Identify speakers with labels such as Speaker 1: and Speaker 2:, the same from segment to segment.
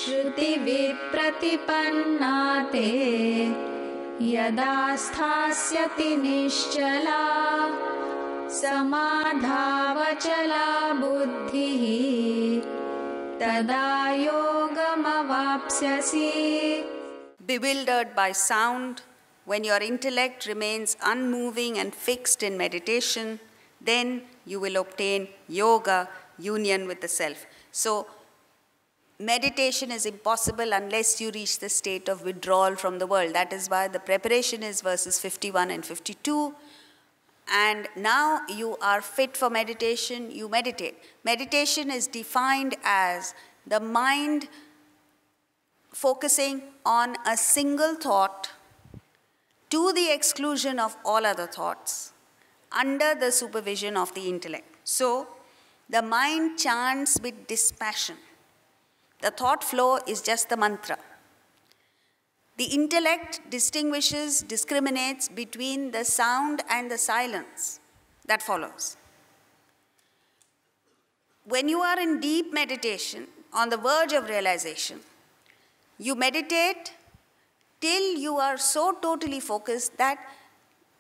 Speaker 1: श्रुतिविप्रतिपन्ना ते यदा स्थास्यति निश्चला समाधावचला बुद्धिः तदा योगमवाप्स्यसि.
Speaker 2: Bewildered by sound, when your intellect remains unmoving and fixed in meditation, then you will obtain yoga, union with the self. So, meditation is impossible unless you reach the state of withdrawal from the world. That is why the preparation is verses 51 and 52. And now you are fit for meditation, you meditate. Meditation is defined as the mind focusing on a single thought to the exclusion of all other thoughts under the supervision of the intellect. So, the mind chants with dispassion. The thought flow is just the mantra. The intellect discriminates between the sound and the silence that follows. When you are in deep meditation, on the verge of realization, you meditate till you are so totally focused that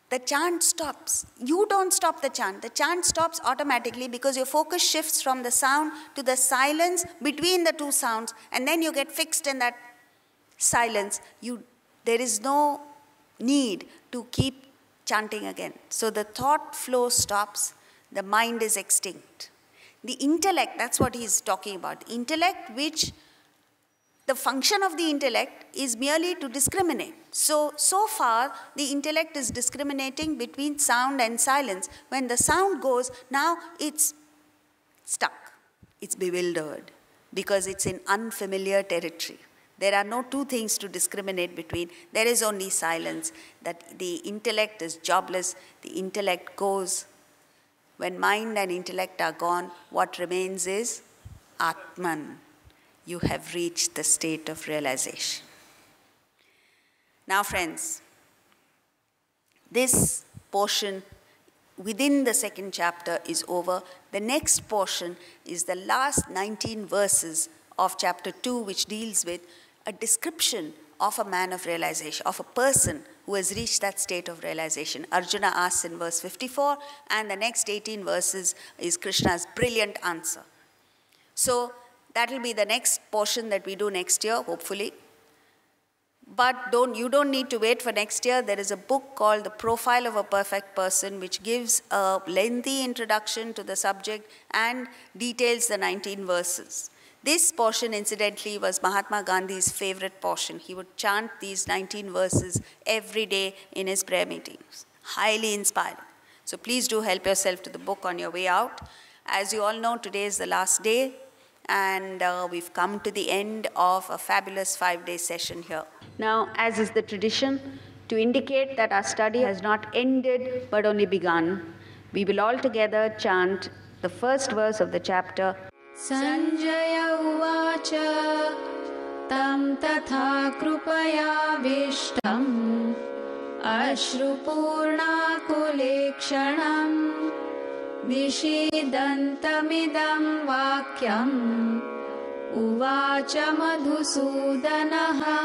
Speaker 2: the chant stops. You don't stop the chant. The chant stops automatically because your focus shifts from the sound to the silence between the two sounds, and then you get fixed in that silence. There is no need to keep chanting again. So the thought flow stops. The mind is extinct. The intellect, that's what he is talking about. The intellect, which the function of the intellect is merely to discriminate. So far, the intellect is discriminating between sound and silence. When the sound goes, now it's stuck. It's bewildered because it's in unfamiliar territory. There are no two things to discriminate between. There is only silence. That the intellect is jobless. The intellect goes. When mind and intellect are gone, what remains is Atman. You have reached the state of realization. Now, friends, this portion within the second chapter is over. The next portion is the last 19 verses of chapter 2, which deals with a description of a man of realization, of a person who has reached that state of realization. Arjuna asks in verse 54, and the next 18 verses is Krishna's brilliant answer. So, that will be the next portion that we do next year, hopefully. But you don't need to wait for next year. There is a book called The Profile of a Perfect Person, which gives a lengthy introduction to the subject and details the 19 verses. This portion, incidentally, was Mahatma Gandhi's favorite portion. He would chant these 19 verses every day in his prayer meetings. Highly inspiring. So please do help yourself to the book on your way out. As you all know, today is the last day. And we've come to the end of a fabulous 5-day session here. Now, as is the tradition, to indicate that our study has not ended but only begun, we will all together chant the first verse of the chapter.
Speaker 1: Sanjaya uvacha tam tatha krupayavishtam ashrupurna kulekshanam Vishidantamidam vakyam uvacha madhusudanaha